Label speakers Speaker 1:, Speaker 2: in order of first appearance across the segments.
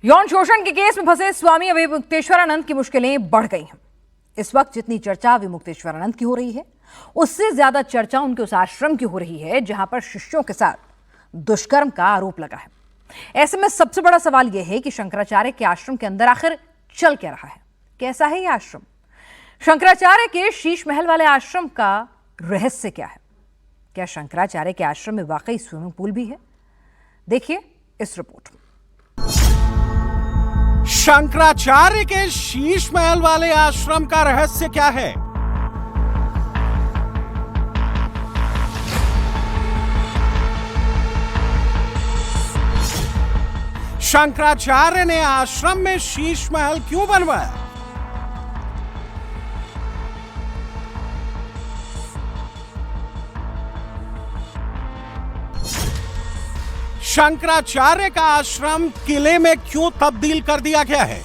Speaker 1: यौन शोषण के केस में फंसे स्वामी अविमुक्तेश्वरानंद की मुश्किलें बढ़ गई हैं। इस वक्त जितनी चर्चा अविमुक्तेश्वरानंद की हो रही है, उससे ज्यादा चर्चा उनके उस आश्रम की हो रही है जहां पर शिष्यों के साथ दुष्कर्म का आरोप लगा है। ऐसे में सबसे बड़ा सवाल यह है कि शंकराचार्य के आश्रम के अंदर आखिर चल क्या रहा है, कैसा है यह आश्रम? शंकराचार्य के शीश महल वाले आश्रम का रहस्य क्या है? क्या शंकराचार्य के आश्रम में वाकई स्विमिंग पूल भी है? देखिए इस रिपोर्ट में।
Speaker 2: शंकराचार्य के शीश महल वाले आश्रम का रहस्य क्या है? शंकराचार्य ने आश्रम में शीश महल क्यों बनवाया? शंकराचार्य का आश्रम किले में क्यों तब्दील कर दिया गया है?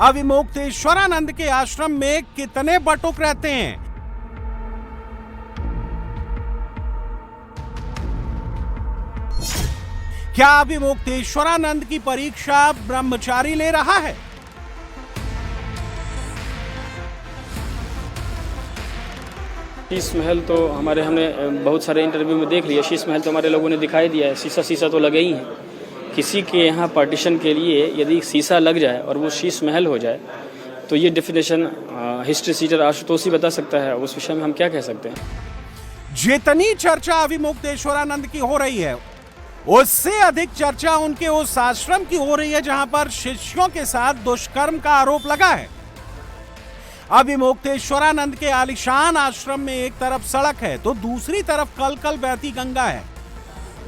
Speaker 2: अविमुक्तेश्वरानंद के आश्रम में कितने बटुक रहते हैं? क्या अविमुक्तेश्वरानंद की परीक्षा ब्रह्मचारी ले रहा है?
Speaker 3: शीश महल तो हमने बहुत सारे इंटरव्यू में देख लिया। शीश महल तो हमारे लोगों ने दिखाई दिया है, शीशा तो लगे ही है। किसी के यहाँ पार्टीशन के लिए यदि शीशा लग जाए और वो शीश महल हो जाए तो ये डेफिनेशन हिस्ट्री सीटर आशुतोष ही बता सकता है। उस विषय में हम क्या कह सकते हैं?
Speaker 2: जितनी चर्चा अविमुक्तेश्वरानंद की हो रही है, उससे अधिक चर्चा उनके उस आश्रम की हो रही है जहां पर शिष्यों के साथ दुष्कर्म का आरोप लगा है। अविमुक्तेश्वरानंद के आलीशान आश्रम में एक तरफ सड़क है तो दूसरी तरफ कल बहती गंगा है।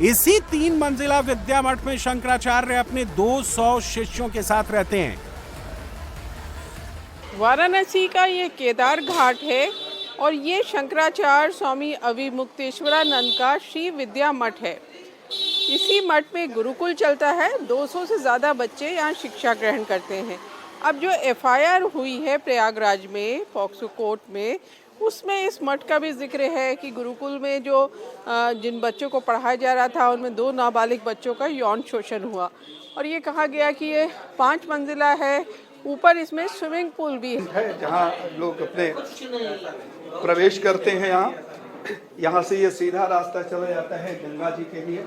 Speaker 2: इसी 3 मंजिला विद्या मठ में शंकराचार्य अपने 200 शिष्यों के साथ रहते हैं।
Speaker 4: वाराणसी का ये केदार घाट है और ये शंकराचार्य स्वामी अविमुक्तेश्वरानंद का श्री विद्या मठ है। इसी मठ में गुरुकुल चलता है। 200 से ज़्यादा बच्चे यहाँ शिक्षा ग्रहण करते हैं। अब जो FIR हुई है प्रयागराज में पॉक्सो कोर्ट में, उसमें इस मठ का भी जिक्र है कि गुरुकुल में जो जिन बच्चों को पढ़ाया जा रहा था उनमें 2 नाबालिग बच्चों का यौन शोषण हुआ और ये कहा गया कि ये 5 मंजिला है। ऊपर इसमें स्विमिंग पूल भी
Speaker 5: है जहाँ लोग अपने प्रवेश करते हैं। यहाँ से ये सीधा रास्ता चला जाता है गंगा जी के लिए।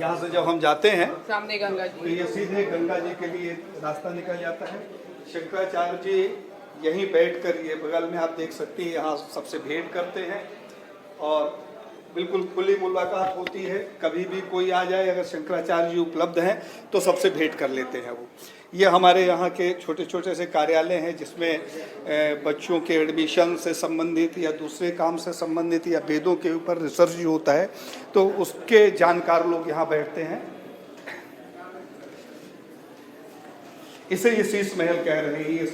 Speaker 5: यहाँ से जब हम जाते हैं
Speaker 4: सामने गंगा जी,
Speaker 5: तो ये सीधे गंगा जी के लिए रास्ता निकल जाता है। शंकराचार्य जी यहीं बैठकर, ये बगल में आप देख सकते हैं, यहाँ सबसे भेंट करते हैं और बिल्कुल खुली मुलाकात होती है। कभी भी कोई आ जाए, अगर शंकराचार्य जी उपलब्ध हैं तो सबसे भेंट कर लेते हैं वो। ये हमारे यहाँ के छोटे छोटे से कार्यालय हैं जिसमें बच्चों के एडमिशन से संबंधित या दूसरे काम से संबंधित या वेदों के ऊपर रिसर्च जो होता है तो उसके जानकार लोग यहाँ बैठते हैं। इसे ये शीश महल कह रहे हैं। ये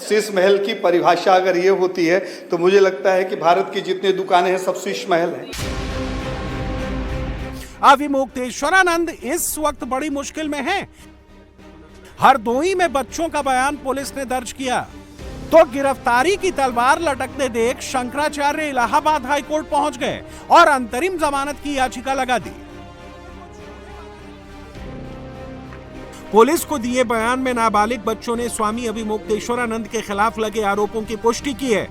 Speaker 5: शीश महल की परिभाषा अगर ये होती है तो मुझे लगता है कि भारत की जितनी दुकानें हैं सब शीश महल हैं।
Speaker 2: अविमुक्तेश्वरानंद इस वक्त बड़ी मुश्किल में हैं। हरदोई में बच्चों का बयान पुलिस ने दर्ज किया तो गिरफ्तारी की तलवार लटकते देख शंकराचार्य इलाहाबाद हाईकोर्ट पहुंच गए और अंतरिम जमानत की याचिका लगा दी। पुलिस को दिए बयान में नाबालिग बच्चों ने स्वामी अविमुक्तेश्वरानंद के खिलाफ लगे आरोपों की पुष्टि की है।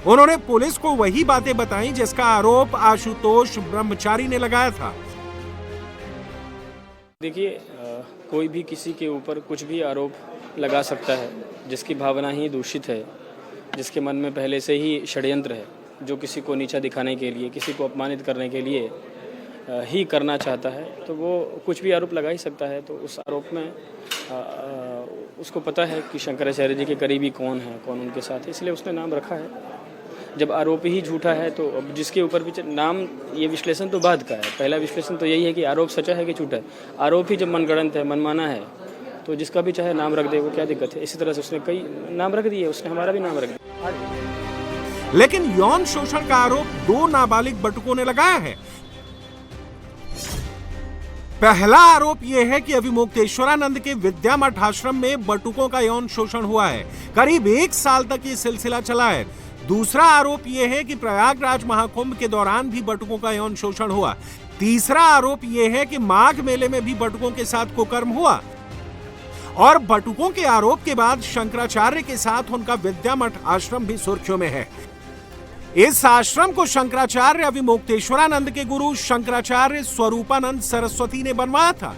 Speaker 2: उन्होंने पुलिस को वही बातें बताई जिसका आरोप आशुतोष ब्रह्मचारी ने लगाया था।
Speaker 3: देखिए, कोई भी किसी के ऊपर कुछ भी आरोप लगा सकता है जिसकी भावना ही दूषित है, जिसके मन में पहले से ही षड्यंत्र है, जो किसी को नीचा दिखाने के लिए, किसी को अपमानित करने के लिए ही करना चाहता है, तो वो कुछ भी आरोप लगा ही सकता है। तो उस आरोप में उसको पता है कि शंकराचार्य जी के करीबी कौन है, कौन उनके साथ है, इसलिए उसने नाम रखा है। जब आरोप ही झूठा है तो अब जिसके ऊपर भी नाम, ये विश्लेषण तो बाद का है। पहला विश्लेषण तो यही है कि आरोप सच्चा है कि झूठा है। आरोप ही जब मनगढ़ंत है, मनमाना है, तो जिसका भी चाहे नाम रख दे, वो क्या दिक्कत है? इसी तरह से उसने कई नाम रख दिए, उसने हमारा भी नाम रख दिया।
Speaker 2: लेकिन यौन शोषण का आरोप 2 नाबालिग बटुकों ने लगाया है। पहला आरोप यह है कि अविमुक्तेश्वरानंद के विद्या मठ आश्रम में बटुकों का यौन शोषण हुआ है। करीब 1 साल तक ये सिलसिला चला है। दूसरा आरोप यह है कि प्रयागराज महाकुंभ के दौरान भी बटुकों का यौन शोषण हुआ। तीसरा आरोप यह है कि माघ मेले में भी बटुकों के साथ कुकर्म हुआ। और बटुकों के आरोप के बाद शंकराचार्य के साथ उनका विद्या मठ आश्रम भी सुर्खियों में है। इस आश्रम को शंकराचार्य अविमुक्तेश्वरानंद के गुरु शंकराचार्य स्वरूपानंद सरस्वती ने बनवाया था।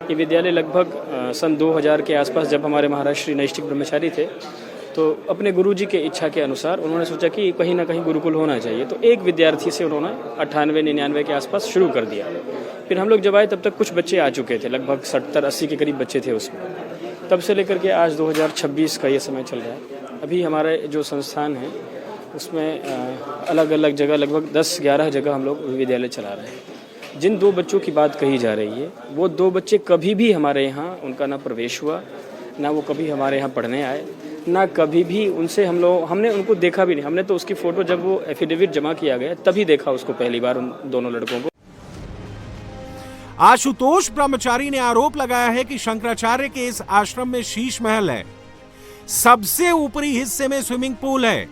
Speaker 3: ये विद्यालय लगभग सन 2000 के आसपास, जब हमारे महाराज श्री नैष्ठिक ब्रह्मचारी थे, तो अपने गुरुजी के इच्छा के अनुसार उन्होंने सोचा कि कहीं ना कहीं गुरुकुल होना चाहिए। तो एक विद्यार्थी से उन्होंने 98-99 के आसपास शुरू कर दिया। फिर हम लोग जब आए तब तक कुछ बच्चे आ चुके थे, लगभग 70-80 के करीब बच्चे थे उसमें। तब से लेकर के आज 2026 का ये समय चल रहा है। अभी हमारे जो संस्थान है उसमें अलग अलग जगह लगभग 10-11 जगह हम लोग विद्यालय चला रहे हैं। जिन 2 बच्चों की बात कही जा रही है, वो 2 बच्चे कभी भी हमारे यहाँ उनका ना प्रवेश हुआ, ना वो कभी हमारे यहाँ पढ़ने आए, ना कभी भी उनसे हमने उनको देखा भी नहीं। हमने तो उसकी फ़ोटो जब वो एफिडेविट जमा किया गया तभी देखा उसको पहली बार, उन दोनों लड़कों को।
Speaker 2: आशुतोष ब्रह्मचारी ने आरोप लगाया है कि शंकराचार्य के इस आश्रम में शीश महल है, सबसे ऊपरी हिस्से में स्विमिंग पूल है।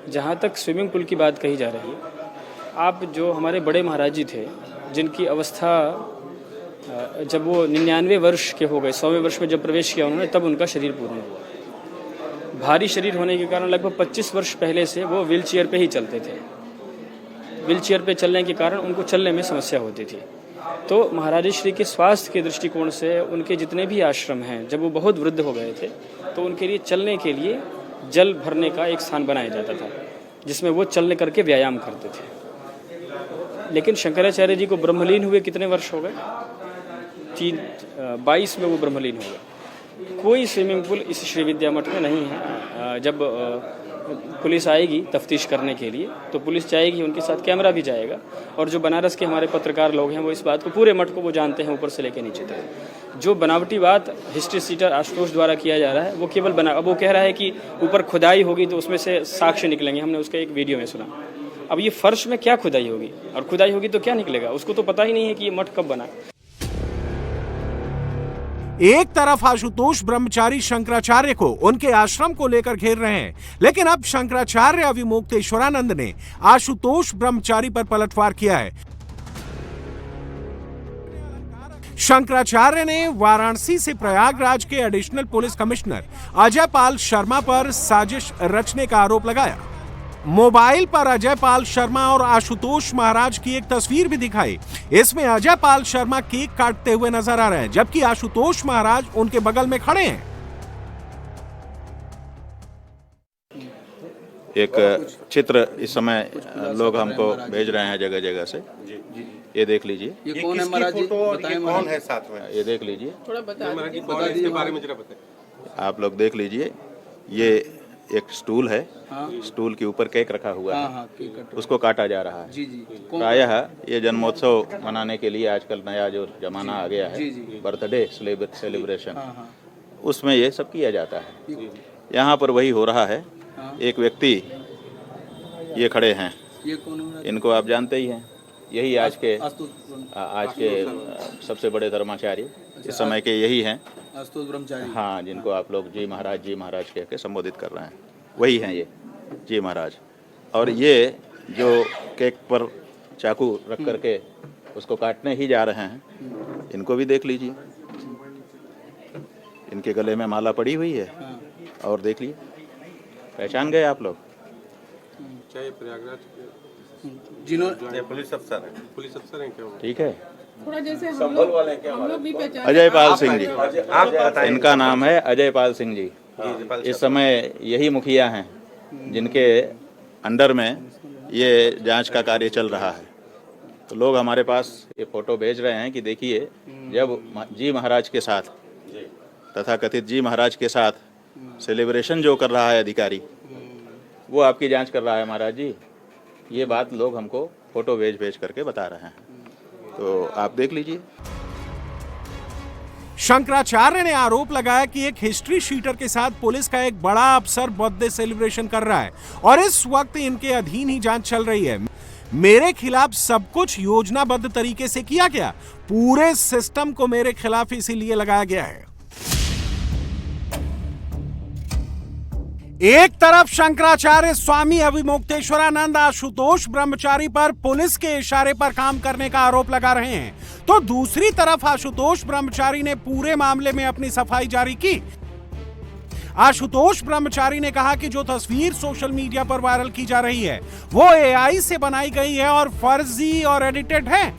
Speaker 3: जहाँ तक स्विमिंग पूल की बात कही जा रही है, आप जो हमारे बड़े महाराज जी थे, जिनकी अवस्था जब वो 99 वर्ष के हो गए, 100वें वर्ष में जब प्रवेश किया उन्होंने, तब उनका शरीर पूर्ण हुआ। भारी शरीर होने के कारण लगभग 25 वर्ष पहले से वो व्हील चेयर पे ही चलते थे। व्हील चेयर पे चलने के कारण उनको चलने में समस्या होती थी। तो महाराज श्री के स्वास्थ्य के दृष्टिकोण से उनके जितने भी आश्रम हैं, जब वो बहुत वृद्ध हो गए थे तो उनके लिए चलने के लिए जल भरने का एक स्थान बनाया जाता था, जिसमें वो चलने करके व्यायाम करते थे। लेकिन शंकराचार्य जी को ब्रह्मलीन हुए कितने वर्ष हो गए? 22 में वो ब्रह्मलीन हो गए। कोई स्विमिंग पूल इस श्री विद्या मठ में नहीं है। जब पुलिस आएगी तफ्तीश करने के लिए तो पुलिस जाएगी, उनके साथ कैमरा भी जाएगा। और जो बनारस के हमारे पत्रकार लोग हैं वो इस बात को, पूरे मठ को वो जानते हैं ऊपर से लेकर नीचे तक। जो बनावटी बात हिस्ट्री सीटर आशुतोष द्वारा किया जा रहा है वो केवल अब वो कह रहा है कि ऊपर खुदाई होगी तो उसमें से साक्ष्य निकलेंगे। हमने उसका एक वीडियो में सुना। अब ये फर्श में क्या खुदाई होगी, और खुदाई होगी तो क्या निकलेगा? उसको तो पता ही नहीं है कि ये मठ कब बना।
Speaker 2: एक तरफ आशुतोष ब्रह्मचारी शंकराचार्य को उनके आश्रम को लेकर घेर रहे हैं, लेकिन अब शंकराचार्य अविमुक्तेश्वरानंद ने आशुतोष ब्रह्मचारी पर पलटवार किया है। शंकराचार्य ने वाराणसी से प्रयागराज के additional police commissioner Ajay Pal Sharma पर साजिश रचने का आरोप लगाया। मोबाइल पर अजय पाल शर्मा और आशुतोष महाराज की एक तस्वीर भी दिखाई। इसमें अजय पाल शर्मा केक काटते हुए नजर आ रहे हैं, जबकि आशुतोष महाराज उनके बगल में खड़े हैं।
Speaker 6: एक चित्र इस समय लोग हमको भेज रहे हैं जगह जगह से। ये देख लीजिए।
Speaker 7: ये कौन है महाराज जी? बताएं
Speaker 5: कौन है साथ में?
Speaker 6: ये देख लीजिए,
Speaker 4: थोड़ा बता
Speaker 5: इसके बारे में जरा बताएं।
Speaker 6: आप लोग देख लीजिए। ये एक स्टूल है।
Speaker 7: हाँ।
Speaker 6: स्टूल के ऊपर केक रखा हुआ है।
Speaker 7: हाँ, केक कट।
Speaker 6: उसको काटा जा रहा है।
Speaker 7: जी जी।
Speaker 6: प्रायः ये जन्मोत्सव मनाने के लिए आजकल नया जो जमाना आ गया है, बर्थडे सेलिब्रेशन, उसमें ये सब किया जाता है। यहाँ पर वही हो रहा है। एक व्यक्ति ये खड़े हैं,
Speaker 7: ये कौन है?
Speaker 6: इनको आप जानते ही हैं। यही आज के सबसे बड़े धर्माचार्य इस समय के यही हैं,
Speaker 7: आशुतोष ब्रह्मचारी।
Speaker 6: हाँ, जिनको आप लोग जी महाराज कह के संबोधित कर रहे हैं, वही हैं ये जी महाराज। और ये जो केक पर चाकू रख करके उसको काटने ही जा रहे हैं, इनको भी देख लीजिए। इनके गले में माला पड़ी हुई है। और देख लीजिए, पहचान गए आप लोग?
Speaker 7: जिन्होंने
Speaker 5: पुलिस अफसर हैं क्या?
Speaker 6: ठीक है।
Speaker 4: थोड़ा जैसे हम लोग भी पहचान।
Speaker 6: अजय पाल सिंह जी, इनका नाम है अजय पाल सिंह जी। इस समय यही मुखिया हैं जिनके अंडर में ये जांच का कार्य चल रहा है। तो लोग हमारे पास ये फोटो भेज रहे हैं कि देखिए, जब जी महाराज के साथ, तथा कथित जी महाराज के साथ सेलिब्रेशन जो कर रहा है अधिकारी, वो आपकी जांच कर रहा है महाराज जी। ये बात लोग हमको फोटो भेज करके बता रहे हैं। तो आप देख लीजिए।
Speaker 2: शंकराचार्य ने आरोप लगाया कि एक हिस्ट्री शीटर के साथ पुलिस का एक बड़ा अफसर बर्थडे सेलिब्रेशन कर रहा है और इस वक्त इनके अधीन ही जांच चल रही है। मेरे खिलाफ सब कुछ योजनाबद्ध तरीके से किया गया, पूरे सिस्टम को मेरे खिलाफ इसीलिए लगाया गया है। एक तरफ शंकराचार्य स्वामी अविमुक्तेश्वरानंद आशुतोष ब्रह्मचारी पर पुलिस के इशारे पर काम करने का आरोप लगा रहे हैं, तो दूसरी तरफ आशुतोष ब्रह्मचारी ने पूरे मामले में अपनी सफाई जारी की। आशुतोष ब्रह्मचारी ने कहा कि जो तस्वीर सोशल मीडिया पर वायरल की जा रही है वो एआई से बनाई गई है और फर्जी और एडिटेड है।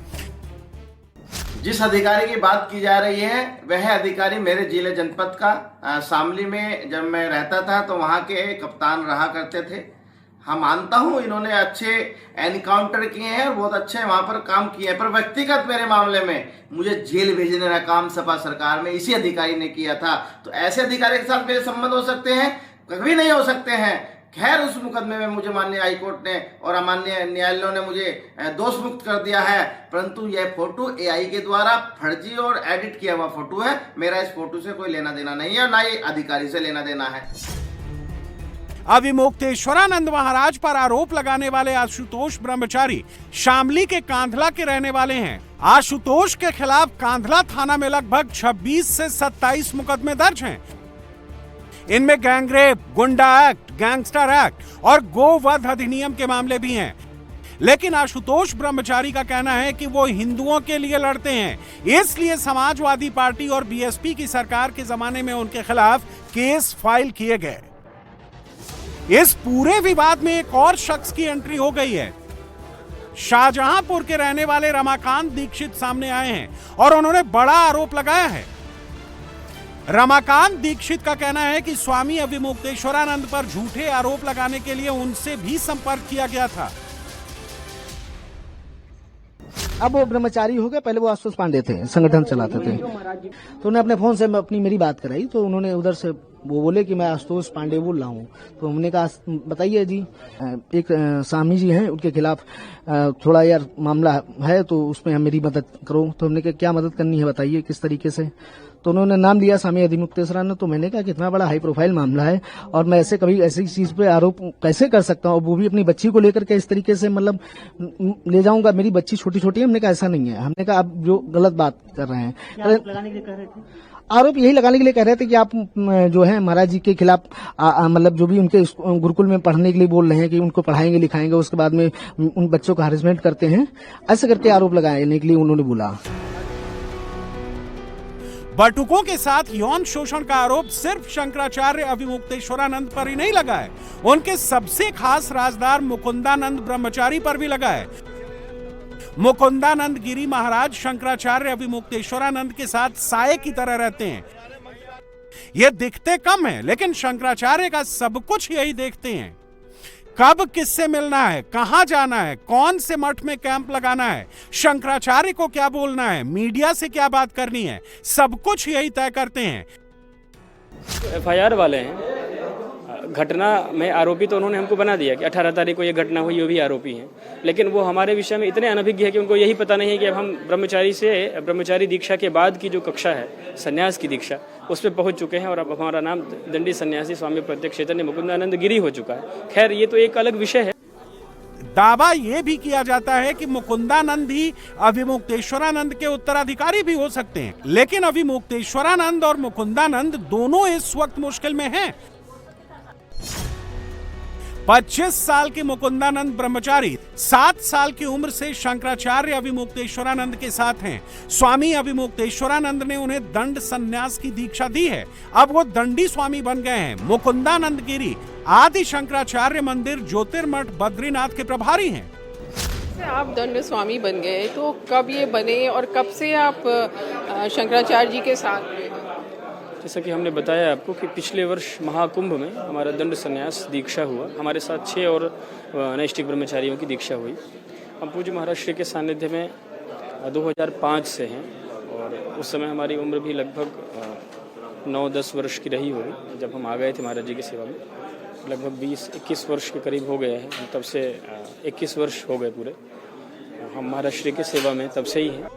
Speaker 8: जिस अधिकारी की बात की जा रही है वह अधिकारी मेरे जिले जनपद का शामली में जब मैं रहता था तो वहाँ के कप्तान रहा करते थे। हाँ, मानता हूँ इन्होंने अच्छे एनकाउंटर किए हैं और बहुत अच्छे वहाँ पर काम किए हैं, पर व्यक्तिगत मेरे मामले में मुझे जेल भेजने का काम सपा सरकार में इसी अधिकारी ने किया था। तो ऐसे अधिकारी के साथ मेरे संबंध हो सकते हैं? कभी नहीं हो सकते हैं। खैर, उस मुकदमे में मुझे माननीय हाईकोर्ट ने और माननीय न्यायालयों ने मुझे दोष मुक्त कर दिया है, परंतु यह फोटो एआई के द्वारा फर्जी और एडिट किया हुआ फोटो है। मेरा इस फोटो से कोई लेना देना नहीं है और ना ही अधिकारी से लेना देना है।
Speaker 2: अविमुक्तेश्वरानंद महाराज पर आरोप लगाने वाले आशुतोष ब्रह्मचारी शामली के कांधला के रहने वाले हैं। आशुतोष के खिलाफ कांधला थाना में लगभग 26 से 27 मुकदमे दर्ज हैं। इनमें गैंगरेप, गुंडा एक्ट, गैंगस्टर एक्ट और गोवध अधिनियम के मामले भी हैं। लेकिन आशुतोष ब्रह्मचारी का कहना है कि वो हिंदुओं के लिए लड़ते हैं, इसलिए समाजवादी पार्टी और बीएसपी की सरकार के जमाने में उनके खिलाफ केस फाइल किए गए। इस पूरे विवाद में एक और शख्स की एंट्री हो गई है। शाहजहांपुर के रहने वाले रमाकांत दीक्षित सामने आए हैं और उन्होंने बड़ा आरोप लगाया है। रमाकांत दीक्षित का कहना है कि स्वामी अविमुक्तेश्वरानंद पर झूठे आरोप लगाने के लिए उनसे भी संपर्क किया गया था।
Speaker 9: अब वो ब्रह्मचारी हो गए, पहले वो आशुतोष पांडे थे, संगठन चलाते थे। तो उन्हें अपने फोन से मेरी बात कराई, तो उन्होंने उधर से वो बोले कि मैं आशुतोष पांडे बोल रहा हूँ। तो हमने कहा बताइए जी, एक स्वामी जी हैं, उनके खिलाफ थोड़ा यार मामला है, तो उसमें मेरी मदद करो। तो हमने कहा क्या मदद करनी है बताइए, किस तरीके से। तो उन्होंने नाम लिया स्वामी अविमुक्तेश्वरानंद। तो मैंने कहा कितना बड़ा हाई प्रोफाइल मामला है और मैं ऐसे कभी ऐसी चीज पे आरोप कैसे कर सकता हूँ, वो भी अपनी बच्ची को लेकर के इस तरीके से, मतलब ले जाऊंगा। मेरी बच्ची छोटी छोटी है। हमने कहा ऐसा नहीं है। हमने कहा आप जो गलत बात कर रहे हैं, लगाने के लिए कह रहे थे। आरोप यही लगाने के लिए कह रहे थे कि आप जो है महाराज जी के खिलाफ मतलब जो भी उनके गुरुकुल में पढ़ने के लिए बोल रहे हैं कि उनको पढ़ाएंगे लिखाएंगे, उसके बाद में उन बच्चों का हैरेसमेंट करते हैं, ऐसे करके आरोप लगाने के लिए उन्होंने बोला।
Speaker 2: बटुकों के साथ यौन शोषण का आरोप सिर्फ शंकराचार्य अविमुक्तेश्वरानंद पर ही नहीं लगा है, उनके सबसे खास राजदार मुकुंदानंद ब्रह्मचारी पर भी लगा है। मुकुंदानंद गिरी महाराज शंकराचार्य अविमुक्तेश्वरानंद के साथ साये की तरह रहते हैं। ये दिखते कम है, लेकिन शंकराचार्य का सब कुछ यही देखते हैं। कब किससे मिलना है, कहां जाना है, कौन से मठ में कैंप लगाना है, शंकराचार्य को क्या बोलना है, मीडिया से क्या बात करनी है, सब कुछ यही तय करते हैं।
Speaker 3: एफआईआर वाले हैं, घटना में आरोपी तो उन्होंने हमको बना दिया कि 18 तारीख को ये घटना हुई, वो भी आरोपी हैं। लेकिन वो हमारे विषय में इतने अनभिज्ञ है कि उनको यही पता नहीं है कि अब हम ब्रह्मचारी दीक्षा के बाद की जो कक्षा है, सन्यास की दीक्षा, उस पर पहुंच चुके हैं और अब हमारा नाम दंडी सन्यासी स्वामी प्रत्यक्ष चैतन्य मुकुंदानंद गिरी हो चुका है। खैर, ये तो एक अलग विषय है।
Speaker 2: दावा यह भी किया जाता है कि मुकुंदानंद ही अविमुक्तेश्वरानंद के उत्तराधिकारी भी हो सकते हैं, लेकिन अविमुक्तेश्वरानंद और मुकुंदानंद दोनों इस वक्त मुश्किल में हैं। 25 साल के मुकुंदानंद ब्रह्मचारी 7 साल की उम्र से शंकराचार्य अविमुक्तेश्वरानंद के साथ हैं। स्वामी अविमुक्तेश्वरानंद ने उन्हें दंड संन्यास की दीक्षा दी है। अब वो दंडी स्वामी बन गए हैं। मुकुंदानंद गिरी आदि शंकराचार्य मंदिर ज्योतिर्मठ बद्रीनाथ के प्रभारी हैं।
Speaker 4: आप दंड स्वामी बन गए, तो कब ये बने और कब से आप शंकराचार्य जी के साथ में?
Speaker 3: जैसा कि हमने बताया आपको कि पिछले वर्ष महाकुंभ में हमारा दंड संन्यास दीक्षा हुआ। हमारे साथ 6 और नैष्ठिक ब्रह्मचारियों की दीक्षा हुई। हम पूज्य महाराज श्री के सानिध्य में 2005 से हैं और उस समय हमारी उम्र भी लगभग 9-10 वर्ष की रही होगी जब हम आ गए थे महाराज जी की सेवा में। लगभग 20-21 वर्ष के करीब हो गए हैं। तब से 21 वर्ष हो गए पूरे हम महाराज श्री की सेवा में, तब से ही हैं।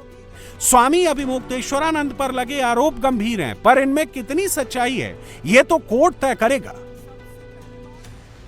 Speaker 2: स्वामी अविमुक्तेश्वरानंद पर लगे आरोप गंभीर हैं, पर इनमें कितनी सच्चाई है ये तो कोर्ट तय करेगा।